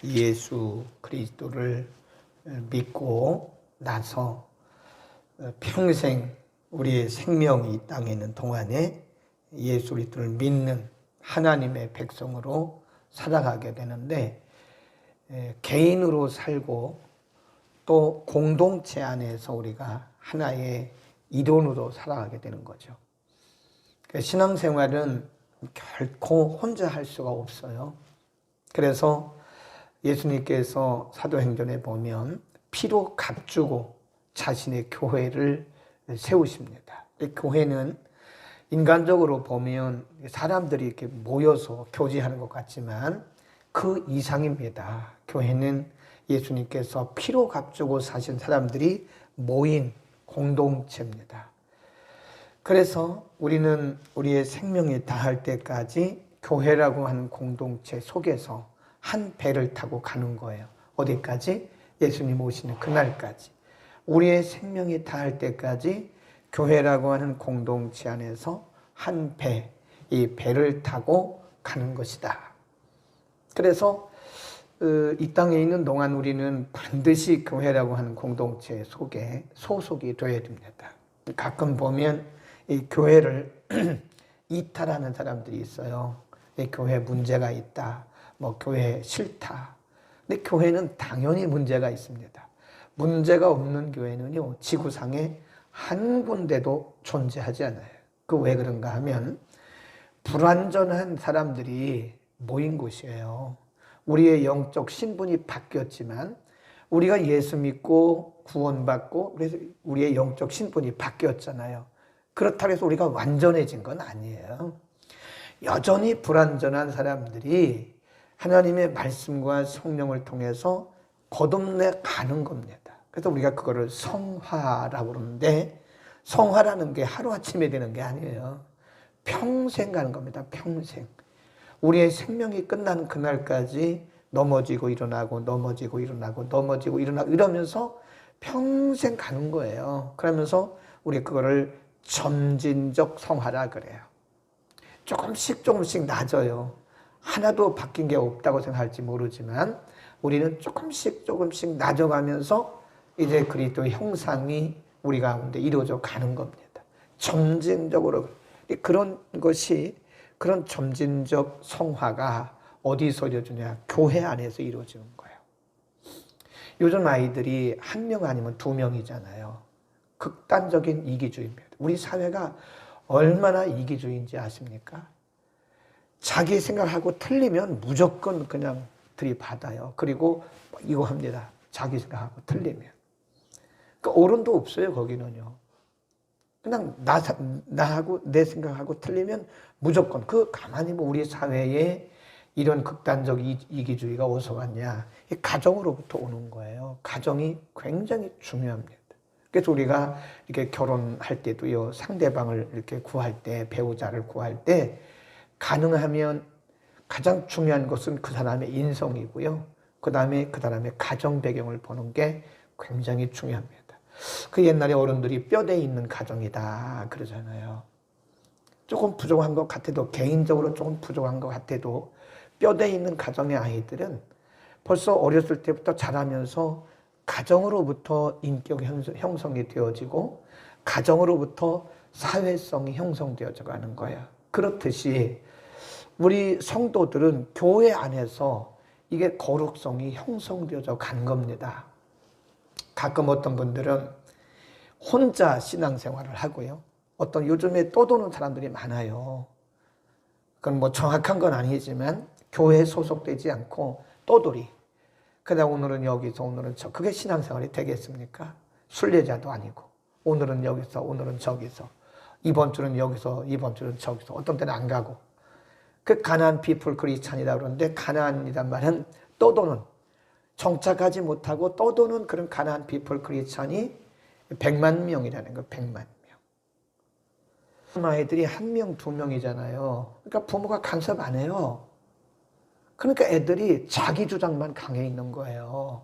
예수 그리스도를 믿고 나서 평생 우리의 생명이 이 땅에 있는 동안에 예수 그리스도를 믿는 하나님의 백성으로 살아가게 되는데, 개인으로 살고 또 공동체 안에서 우리가 하나의 일원으로 살아가게 되는 거죠. 신앙생활은 결코 혼자 할 수가 없어요. 그래서 예수님께서 사도행전에 보면 피로 값주고 자신의 교회를 세우십니다. 교회는 인간적으로 보면 사람들이 이렇게 모여서 교제하는 것 같지만 그 이상입니다. 교회는 예수님께서 피로 값주고 사신 사람들이 모인 공동체입니다. 그래서 우리는 우리의 생명이 다할 때까지 교회라고 하는 공동체 속에서 한 배를 타고 가는 거예요. 어디까지? 예수님 오시는 그날까지. 우리의 생명이 다할 때까지 교회라고 하는 공동체 안에서 한 배, 이 배를 타고 가는 것이다. 그래서 이 땅에 있는 동안 우리는 반드시 교회라고 하는 공동체 속에 소속이 되어야 됩니다. 가끔 보면 이 교회를 이탈하는 사람들이 있어요. 이 교회 문제가 있다. 교회 싫다. 근데 교회는 당연히 문제가 있습니다. 문제가 없는 교회는요, 지구상에 한 군데도 존재하지 않아요. 그 왜 그런가 하면 불완전한 사람들이 모인 곳이에요. 우리의 영적 신분이 바뀌었지만 우리가 예수 믿고 구원받고 그래서 우리의 영적 신분이 바뀌었잖아요. 그렇다고 해서 우리가 완전해진 건 아니에요. 여전히 불완전한 사람들이 하나님의 말씀과 성령을 통해서 거듭내 가는 겁니다. 그래서 우리가 그거를 성화라고 그러는데, 성화라는 게 하루아침에 되는 게 아니에요. 평생 가는 겁니다. 평생. 우리의 생명이 끝나는 그날까지 넘어지고 일어나고 넘어지고 일어나고 넘어지고 일어나고 이러면서 평생 가는 거예요. 그러면서 우리 그거를 점진적 성화라 그래요. 조금씩 낮아요. 하나도 바뀐 게 없다고 생각할지 모르지만 우리는 조금씩 낮아가면서 이제 그리스도의 형상이 우리 가운데 이루어져 가는 겁니다. 점진적으로. 그런 것이, 그런 점진적 성화가 어디서 이루어지냐? 교회 안에서 이루어지는 거예요. 요즘 아이들이 한 명 아니면 두 명이잖아요. 극단적인 이기주의입니다. 우리 사회가 얼마나 이기주의인지 아십니까? 자기 생각하고 틀리면 무조건 그냥 들이받아요. 그리고 이거 합니다. 자기 생각하고 틀리면. 그러니까 옳은도 없어요, 거기는요. 그냥 나하고 내 생각하고 틀리면 무조건. 가만히 우리 사회에 이런 극단적 이기주의가 어디서 왔냐? 가정으로부터 오는 거예요. 가정이 굉장히 중요합니다. 그래서 우리가 이렇게 결혼할 때도요, 상대방을 이렇게 구할 때, 배우자를 구할 때, 가능하면 가장 중요한 것은 그 사람의 인성이고요. 그 다음에 그 사람의 가정 배경을 보는 게 굉장히 중요합니다. 그 옛날에 어른들이 뼈대 있는 가정이다 그러잖아요. 조금 부족한 것 같아도, 개인적으로 조금 부족한 것 같아도 뼈대 있는 가정의 아이들은 벌써 어렸을 때부터 자라면서 가정으로부터 인격 형성이 되어지고 가정으로부터 사회성이 형성되어져 가는 거예요. 그렇듯이 우리 성도들은 교회 안에서 이게 거룩성이 형성되어져 간 겁니다. 가끔 어떤 분들은 혼자 신앙생활을 하고요. 요즘에 떠도는 사람들이 많아요. 그건 정확한 건 아니지만 교회에 소속되지 않고 떠돌이. 그다음 오늘은 여기서 오늘은 저. 그게 신앙생활이 되겠습니까? 순례자도 아니고. 오늘은 여기서 오늘은 저기서. 이번 주는 여기서 이번 주는 저기서. 어떤 때는 안 가고. 그 가나안 피플 크리스찬이라고 그러는데, 가나안이란 말은 떠도는, 정착하지 못하고 떠도는 그런 가나안 피플 크리스찬이 100만 명이라는 거. 100만 명. 아이들이 한 명, 두 명이잖아요. 그러니까 부모가 간섭 안 해요. 그러니까 애들이 자기 주장만 강해 있는 거예요.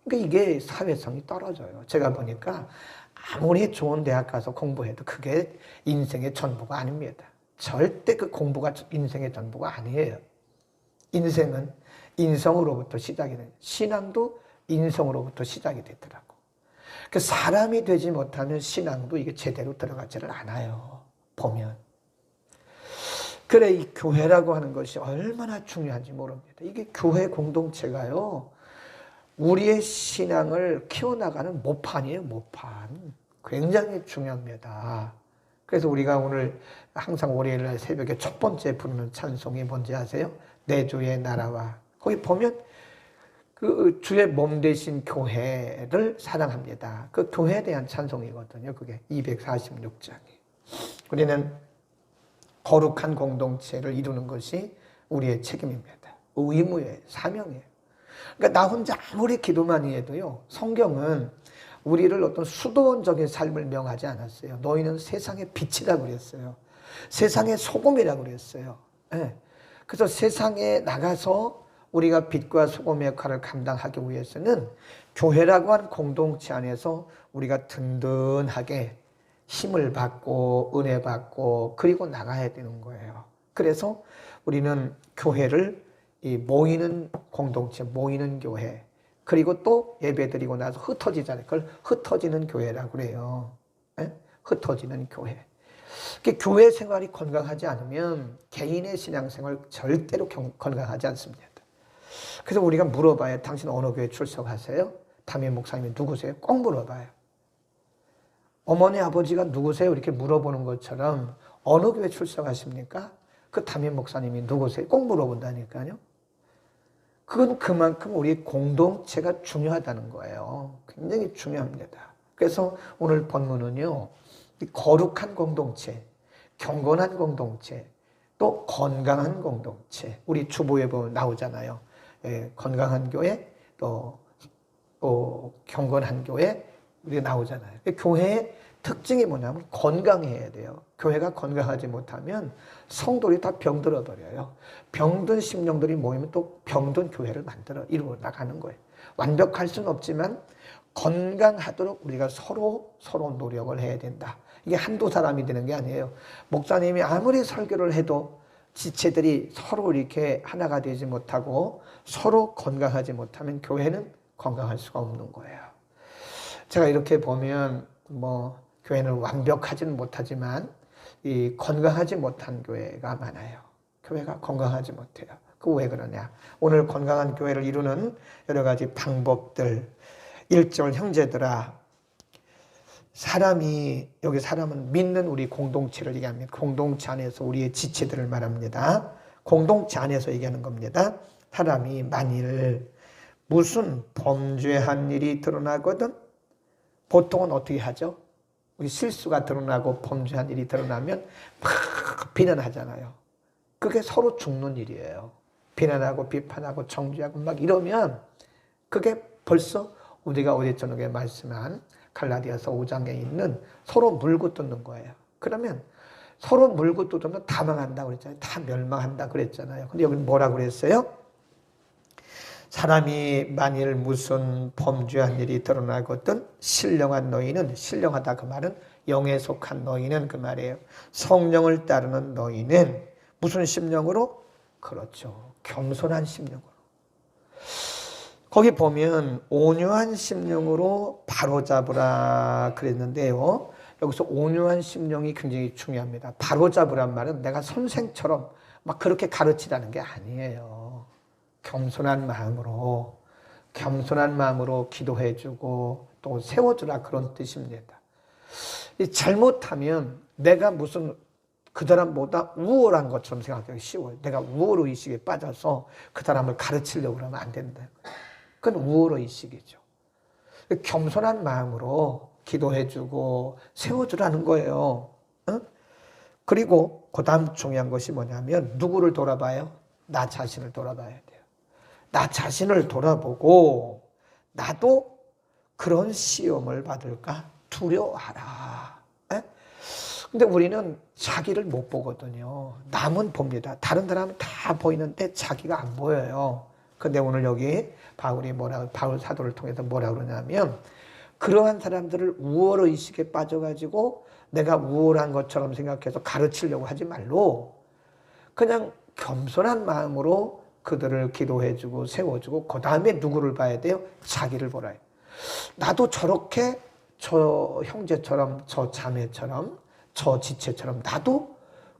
그러니까 이게 사회성이 떨어져요. 제가 보니까 아무리 좋은 대학 가서 공부해도 그게 인생의 전부가 아닙니다. 절대 그 공부가 인생의 전부가 아니에요. 인생은 인성으로부터 시작이 돼요. 신앙도 인성으로부터 시작이 되더라고. 그 사람이 되지 못하면 신앙도 이게 제대로 들어가지를 않아요. 보면. 그래, 이 교회라고 하는 것이 얼마나 중요한지 모릅니다. 이게 교회 공동체가요, 우리의 신앙을 키워나가는 모판이에요, 모판. 굉장히 중요합니다. 그래서 우리가 오늘 항상 월요일날 새벽에 첫 번째 부르는 찬송이 뭔지 아세요? 내 주의 나라와. 거기 보면 그 주의 몸 되신 교회를 사랑합니다. 그 교회에 대한 찬송이거든요. 그게 246장이. 우리는 거룩한 공동체를 이루는 것이 우리의 책임입니다. 의무예요. 사명이에요. 그러니까 나 혼자 아무리 기도 많이 해도요, 성경은 우리를 어떤 수도원적인 삶을 명하지 않았어요. 너희는 세상의 빛이라고 그랬어요. 세상의 소금이라고 그랬어요. 네. 그래서 세상에 나가서 우리가 빛과 소금의 역할을 감당하기 위해서는 교회라고 하는 공동체 안에서 우리가 든든하게 힘을 받고 은혜 받고 그리고 나가야 되는 거예요. 그래서 우리는 교회를 이 모이는 공동체, 모이는 교회, 그리고 또 예배드리고 나서 흩어지잖아요. 그걸 흩어지는 교회라고 그래요. 네? 흩어지는 교회. 교회 생활이 건강하지 않으면 개인의 신앙생활 절대로 건강하지 않습니다. 그래서 우리가 물어봐요. 당신 어느 교회 출석하세요? 담임 목사님이 누구세요? 꼭 물어봐요. 어머니 아버지가 누구세요? 이렇게 물어보는 것처럼 어느 교회 출석하십니까? 그 담임 목사님이 누구세요? 꼭 물어본다니까요. 그건 그만큼 우리 공동체가 중요하다는 거예요. 굉장히 중요합니다. 그래서 오늘 본문은요, 거룩한 공동체, 경건한 공동체, 또 건강한 공동체. 우리 주보에 보면 나오잖아요. 예, 건강한 교회, 또 경건한 교회, 우리가 나오잖아요. 교회의 특징이 뭐냐면 건강해야 돼요. 교회가 건강하지 못하면 성도들이 다 병들어 버려요. 병든 심령들이 모이면 또 병든 교회를 만들어 이루어 나가는 거예요. 완벽할 수는 없지만 건강하도록 우리가 서로 노력을 해야 된다. 이게 한두 사람이 되는 게 아니에요. 목사님이 아무리 설교를 해도 지체들이 서로 이렇게 하나가 되지 못하고 서로 건강하지 못하면 교회는 건강할 수가 없는 거예요. 제가 이렇게 보면 교회는 완벽하지는 못하지만 이 건강하지 못한 교회가 많아요. 교회가 건강하지 못해요. 그 왜 그러냐? 오늘 건강한 교회를 이루는 여러 가지 방법들. 1절 형제들아, 여기 사람은 믿는 우리 공동체를 얘기합니다. 공동체 안에서 우리의 지체들을 말합니다. 공동체 안에서 얘기하는 겁니다. 사람이 만일 무슨 범죄한 일이 드러나거든 보통은 어떻게 하죠? 우리 실수가 드러나고 범죄한 일이 드러나면 막 비난하잖아요. 그게 서로 죽는 일이에요. 비난하고 비판하고 정죄하고 막 이러면 그게 벌써 우리가 어제 저녁에 말씀한 갈라디아서 5장에 있는 서로 물고 뜯는 거예요. 그러면 서로 물고 뜯으면 다 망한다고 그랬잖아요. 다 멸망한다 그랬잖아요. 근데 여기는 뭐라고 그랬어요? 사람이 만일 무슨 범죄한 일이 드러나거든 신령한 너희는, 신령하다 그 말은 영에 속한 너희는 그 말이에요. 성령을 따르는 너희는 무슨 심령으로? 그렇죠. 겸손한 심령으로. 거기 보면 온유한 심령으로 바로잡으라 그랬는데요. 여기서 온유한 심령이 굉장히 중요합니다. 바로잡으란 말은 내가 선생처럼 막 그렇게 가르치라는 게 아니에요. 겸손한 마음으로 기도해주고 또 세워주라 그런 뜻입니다. 잘못하면 내가 무슨 그 사람보다 우월한 것처럼 생각하기 쉬워요. 내가 우월의식에 빠져서 그 사람을 가르치려고 그러면 안 된다. 그건 우월의식이죠. 겸손한 마음으로 기도해주고 세워주라는 거예요. 그리고 그 다음 중요한 것이 뭐냐면 누구를 돌아봐요? 나 자신을 돌아봐야 돼요. 나 자신을 돌아보고 나도 그런 시험을 받을까 두려워하라. 근데 우리는 자기를 못 보거든요. 남은 봅니다. 다른 사람은 다 보이는데 자기가 안 보여요. 근데 오늘 여기 바울 사도를 통해서 뭐라 그러냐면 그러한 사람들을 우월의식에 빠져가지고 내가 우월한 것처럼 생각해서 가르치려고 하지 말고 그냥 겸손한 마음으로 그들을 기도해주고 세워주고 그 다음에 누구를 봐야 돼요? 자기를 보라 해요. 나도 저렇게 저 형제처럼 저 자매처럼 저 지체처럼 나도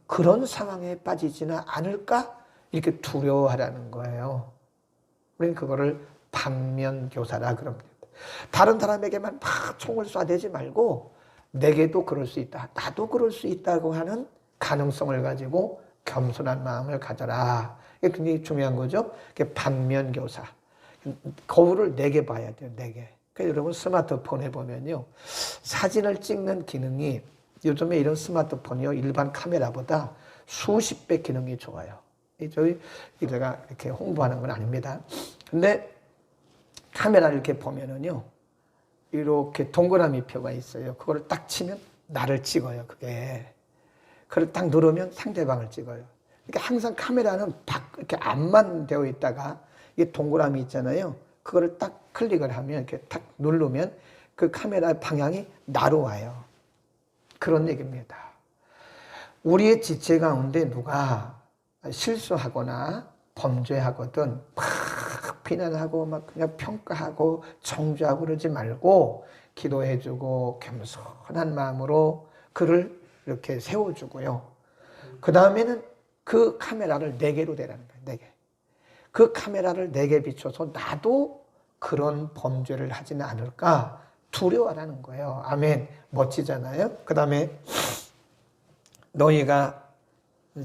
그런 상황에 빠지지는 않을까? 이렇게 두려워하라는 거예요. 우리는 그거를 반면교사라 그럽니다. 다른 사람에게만 막 총을 쏴대지 말고 내게도 그럴 수 있다. 나도 그럴 수 있다고 하는 가능성을 가지고 겸손한 마음을 가져라. 이게 굉장히 중요한 거죠. 반면교사. 거울을 4개 봐야 돼요. 4개. 그러니까 여러분 스마트폰에 보면요. 사진을 찍는 기능이 요즘에 이런 스마트폰이요. 일반 카메라보다 수십 배 기능이 좋아요. 저희 제가 이렇게 홍보하는 건 아닙니다. 근데 카메라를 이렇게 보면은요. 이렇게 동그라미 표가 있어요. 그거를 딱 치면 나를 찍어요. 그게. 그걸 딱 누르면 상대방을 찍어요. 그러니까 항상 카메라는 이렇게 앞만 되어 있다가 이게 동그라미 있잖아요. 그거를 딱 클릭을 하면 이렇게 딱 누르면 그 카메라 방향이 나로 와요. 그런 얘기입니다. 우리의 지체 가운데 누가 실수하거나 범죄하거든 막 비난하고 막 그냥 평가하고 정죄하고 그러지 말고 기도해주고 겸손한 마음으로 그를 이렇게 세워주고요. 그 다음에는 그 카메라를 4개로 대라는 거예요. 4개. 그 카메라를 4개 비춰서 나도 그런 범죄를 하지는 않을까 두려워하라는 거예요. 아멘. 멋지잖아요. 그 다음에 너희가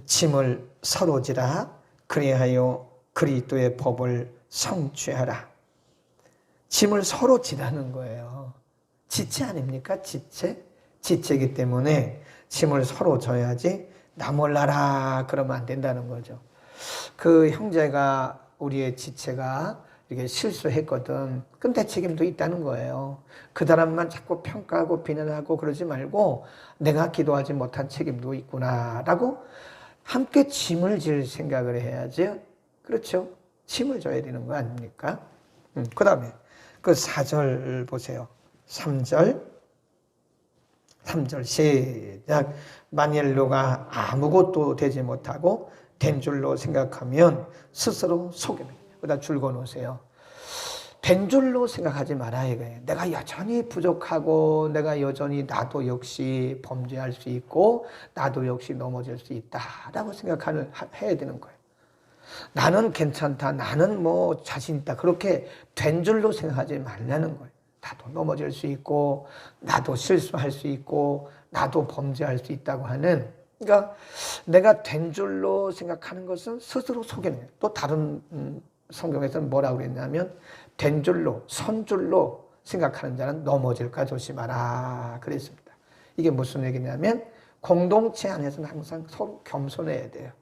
짐을 서로 지라 그리하여 그리스도의 법을 성취하라. 짐을 서로 지라는 거예요. 지체 아닙니까? 지체? 지체이기 때문에 짐을 서로 져야지 나 몰라라 그러면 안 된다는 거죠. 그 형제가 우리의 지체가 이렇게 실수했거든. 근데 책임도 있다는 거예요. 그 사람만 자꾸 평가하고 비난하고 그러지 말고 내가 기도하지 못한 책임도 있구나라고 함께 짐을 질 생각을 해야죠. 그렇죠? 짐을 져야 되는 거 아닙니까? 그 다음에 그 4절 보세요. 3절 시작. 만일 누가 아무것도 되지 못하고 된 줄로 생각하면 스스로 속이는 거예요. 여기다 줄거 놓으세요. 된 줄로 생각하지 마라 이거예요. 내가 여전히 부족하고 내가 여전히 나도 역시 범죄할 수 있고 나도 역시 넘어질 수 있다라고 해야 되는 거예요. 나는 괜찮다. 나는 뭐 자신 있다. 그렇게 된 줄로 생각하지 말라는 거예요. 나도 넘어질 수 있고 나도 실수할 수 있고 나도 범죄할 수 있다고 하는, 그러니까 내가 된 줄로 생각하는 것은 스스로 속이는 거예요. 또 다른 성경에서는 뭐라고 그랬냐면 된 줄로 선 줄로 생각하는 자는 넘어질까 조심하라 그랬습니다. 이게 무슨 얘기냐면 공동체 안에서는 항상 서로 겸손해야 돼요.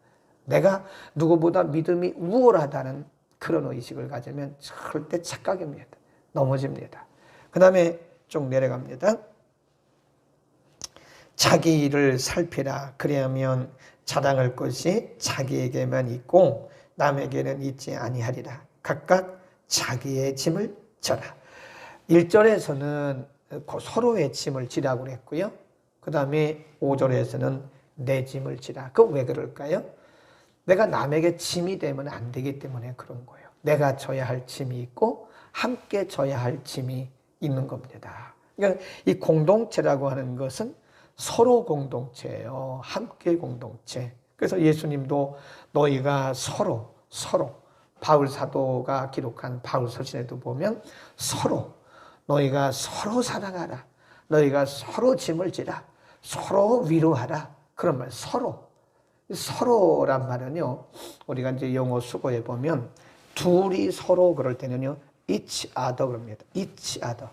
내가 누구보다 믿음이 우월하다는 그런 의식을 가지면 절대 착각입니다. 넘어집니다. 그 다음에 쭉 내려갑니다. 자기 일을 살피라. 그리하면 자랑할 것이 자기에게만 있고 남에게는 있지 아니하리라. 각각 자기의 짐을 져라. 1절에서는 서로의 짐을 지라고 그랬고요. 그 다음에 5절에서는 내 짐을 지라. 그 왜 그럴까요? 내가 남에게 짐이 되면 안 되기 때문에 그런 거예요. 내가 져야 할 짐이 있고 함께 져야 할 짐이 있는 겁니다. 그러니까 이 공동체라고 하는 것은 서로 공동체예요. 함께 공동체. 그래서 예수님도 너희가 서로 바울 사도가 기록한 바울 서신에도 보면 너희가 서로 사랑하라. 너희가 서로 짐을 지라. 서로 위로하라. 그런 말 서로란 말은요. 우리가 이제 영어 수거에 보면 둘이 서로 그럴 때는요. each other 그럽니다. each other.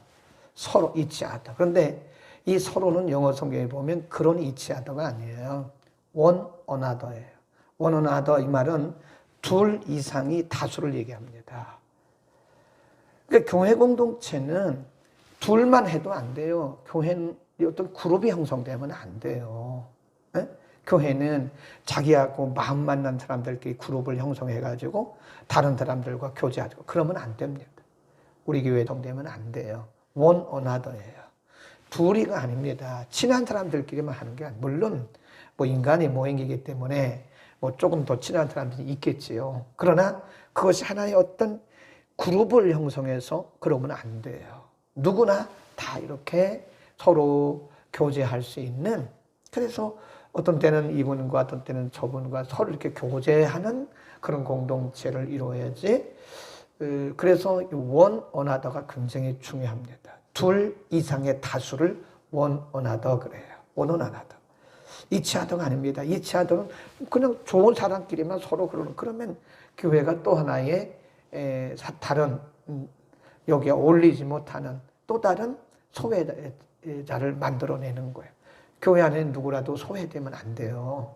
서로 each other. 그런데 이 서로는 영어 성경에 보면 그런 each other가 아니에요. one another예요. one another 이 말은 둘 이상이 다수를 얘기합니다. 그러니까 교회 공동체는 둘만 해도 안 돼요. 교회는 어떤 그룹이 형성되면 안 돼요. 네? 교회는 자기하고 마음 맞는 사람들끼리 그룹을 형성해가지고 다른 사람들과 교제하고 그러면 안 됩니다. 우리 교회 형성되면 안 돼요. one another예요. 둘이가 아닙니다. 친한 사람들끼리만 하는 게 아니에요. 물론 뭐 인간이 모행이기 때문에 뭐 조금 더 친한 사람들이 있겠지요. 그러나 그것이 하나의 어떤 그룹을 형성해서 그러면 안 돼요. 누구나 다 이렇게 서로 교제할 수 있는, 그래서 어떤 때는 이분과 어떤 때는 저분과 서로 이렇게 교제하는 그런 공동체를 이루어야지. 그래서 원 어나더가 굉장히 중요합니다. 둘 이상의 다수를 원 어나더 그래요. 원 어나더. 이치하더가 아닙니다. 이치하더는 그냥 좋은 사람끼리만 서로 그러면 교회가 또 하나의 다른 여기에 어울리지 못하는 또 다른 소외자를 만들어내는 거예요. 교회 안에 누구라도 소외되면 안 돼요.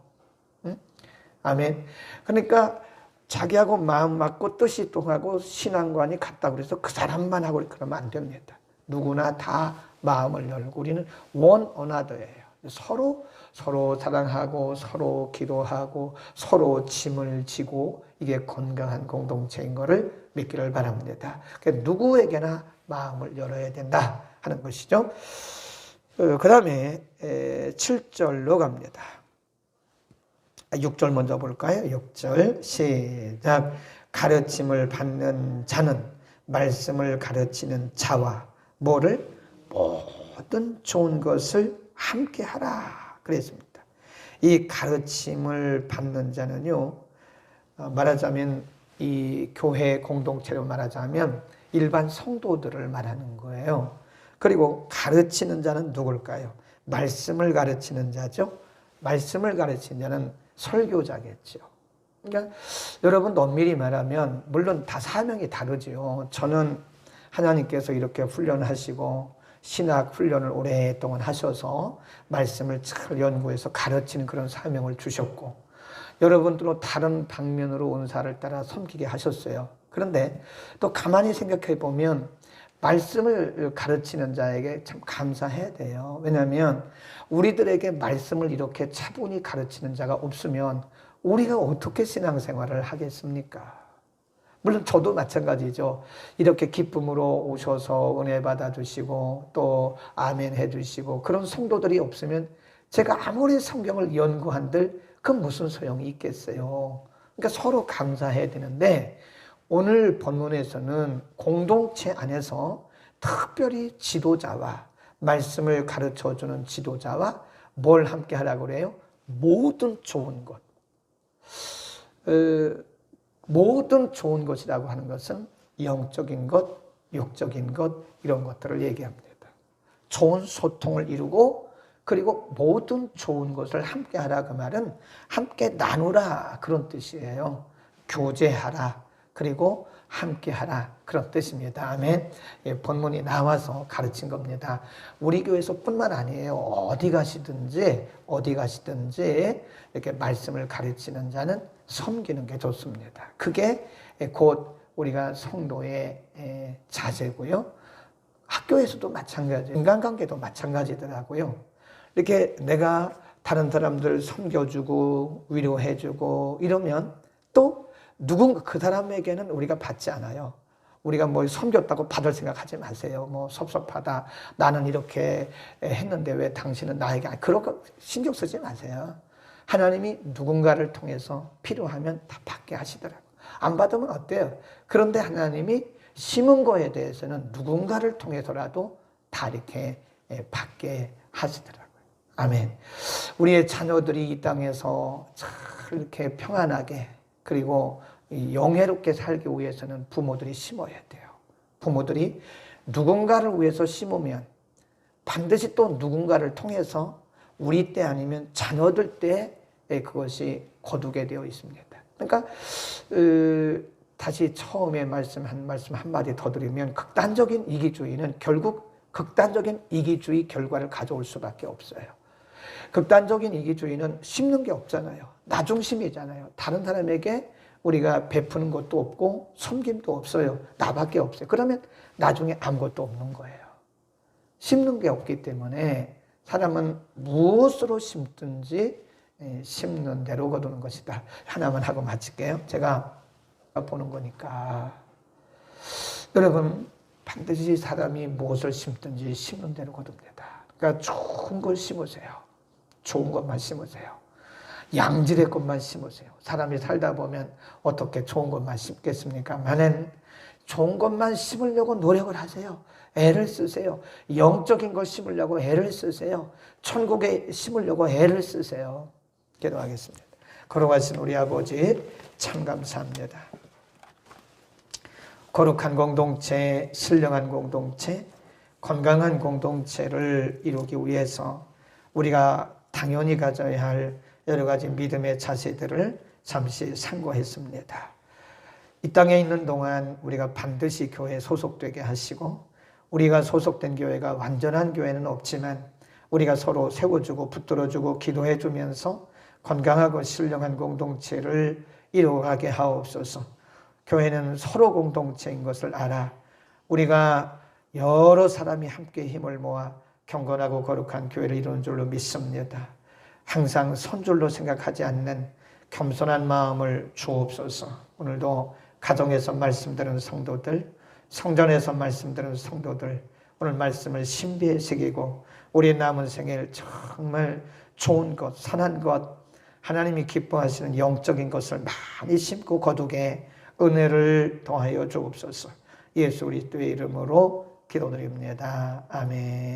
응? 아멘. 그러니까 자기하고 마음 맞고 뜻이 통하고 신앙관이 같다고 그래서 그 사람만 하고 그러면 안 됩니다. 누구나 다 마음을 열고 우리는 원 어나더예요. 서로 사랑하고 서로 기도하고 서로 짐을 지고 이게 건강한 공동체인 것을 믿기를 바랍니다. 그러니까 누구에게나 마음을 열어야 된다 하는 것이죠. 그 다음에 7절로 갑니다. 6절 먼저 볼까요? 6절 시작. 가르침을 받는 자는 말씀을 가르치는 자와 뭐를? 모든 좋은 것을 함께 하라 그랬습니다. 이 가르침을 받는 자는요, 말하자면 이 교회 공동체로 말하자면 일반 성도들을 말하는 거예요. 그리고 가르치는 자는 누굴까요? 말씀을 가르치는 자죠. 말씀을 가르치는 자는 설교자겠죠. 그러니까 여러분 엄밀히 말하면 물론 다 사명이 다르지요. 저는 하나님께서 이렇게 훈련하시고 신학 훈련을 오랫동안 하셔서 말씀을 잘 연구해서 가르치는 그런 사명을 주셨고, 여러분들은 다른 방면으로 은사를 따라 섬기게 하셨어요. 그런데 또 가만히 생각해 보면 말씀을 가르치는 자에게 참 감사해야 돼요. 왜냐하면 우리들에게 말씀을 이렇게 차분히 가르치는 자가 없으면 우리가 어떻게 신앙생활을 하겠습니까? 물론 저도 마찬가지죠. 이렇게 기쁨으로 오셔서 은혜 받아주시고 또 아멘 해주시고 그런 성도들이 없으면 제가 아무리 성경을 연구한들 그 무슨 소용이 있겠어요. 그러니까 서로 감사해야 되는데 오늘 본문에서는 공동체 안에서 특별히 지도자와 말씀을 가르쳐주는 지도자와 뭘 함께 하라고 그래요? 모든 좋은 것. 모든 좋은 것이라고 하는 것은 영적인 것, 육적인 것 이런 것들을 얘기합니다. 좋은 소통을 이루고 그리고 모든 좋은 것을 함께 하라 그 말은 함께 나누라 그런 뜻이에요. 교제하라 그리고 함께 하라 그런 뜻입니다. 아멘. 예, 본문이 나와서 가르친 겁니다. 우리 교회에서 뿐만 아니에요. 어디 가시든지 이렇게 말씀을 가르치는 자는 섬기는 게 좋습니다. 그게 곧 우리가 성도의 자세고요. 학교에서도 마찬가지, 인간관계도 마찬가지더라고요. 이렇게 내가 다른 사람들 섬겨주고 위로해주고 이러면 또 누군가 그 사람에게는 우리가 받지 않아요. 우리가 뭐 섬겼다고 받을 생각하지 마세요. 뭐 섭섭하다. 나는 이렇게 했는데 왜 당신은 나에게 그런 거 신경 쓰지 마세요. 하나님이 누군가를 통해서 필요하면 다 받게 하시더라고요. 안 받으면 어때요? 그런데 하나님이 심은 거에 대해서는 누군가를 통해서라도 다 이렇게 받게 하시더라고요. 아멘. 우리의 자녀들이 이 땅에서 잘 이렇게 평안하게 그리고 영예롭게 살기 위해서는 부모들이 심어야 돼요. 부모들이 누군가를 위해서 심으면 반드시 또 누군가를 통해서 우리 때 아니면 자녀들 때 그것이 거두게 되어 있습니다. 그러니까 다시 처음에 말씀 한마디 더 드리면 극단적인 이기주의는 결국 극단적인 이기주의 결과를 가져올 수밖에 없어요. 극단적인 이기주의는 심는 게 없잖아요. 나중심이잖아요. 다른 사람에게 우리가 베푸는 것도 없고 섬김도 없어요. 나밖에 없어요. 그러면 나중에 아무것도 없는 거예요. 심는 게 없기 때문에 사람은 무엇으로 심든지 심는 대로 거두는 것이다. 하나만 하고 마칠게요. 제가 보는 거니까. 여러분 반드시 사람이 무엇을 심든지 심는 대로 거둡니다. 그러니까 좋은 걸 심으세요. 좋은 것만 심으세요. 양질의 것만 심으세요. 사람이 살다 보면 어떻게 좋은 것만 심겠습니까? 만엔 좋은 것만 심으려고 노력을 하세요. 애를 쓰세요. 영적인 것 심으려고 애를 쓰세요. 천국에 심으려고 애를 쓰세요. 기도하겠습니다. 거룩하신 우리 아버지 참 감사합니다. 거룩한 공동체, 신령한 공동체, 건강한 공동체를 이루기 위해서 우리가 당연히 가져야 할 여러 가지 믿음의 자세들을 잠시 상고했습니다. 이 땅에 있는 동안 우리가 반드시 교회에 소속되게 하시고, 우리가 소속된 교회가 완전한 교회는 없지만 우리가 서로 세워주고 붙들어주고 기도해주면서 건강하고 신령한 공동체를 이루어가게 하옵소서. 교회는 서로 공동체인 것을 알아 우리가 여러 사람이 함께 힘을 모아 경건하고 거룩한 교회를 이루는 줄로 믿습니다. 항상 선줄로 생각하지 않는 겸손한 마음을 주옵소서. 오늘도 가정에서 말씀 들은 성도들, 성전에서 말씀 들은 성도들, 오늘 말씀을 신비에 새기고 우리의 남은 생일 정말 좋은 것, 선한 것, 하나님이 기뻐하시는 영적인 것을 많이 심고 거두게 은혜를 더하여 주옵소서. 예수 그리스도의 이름으로 기도드립니다. 아멘.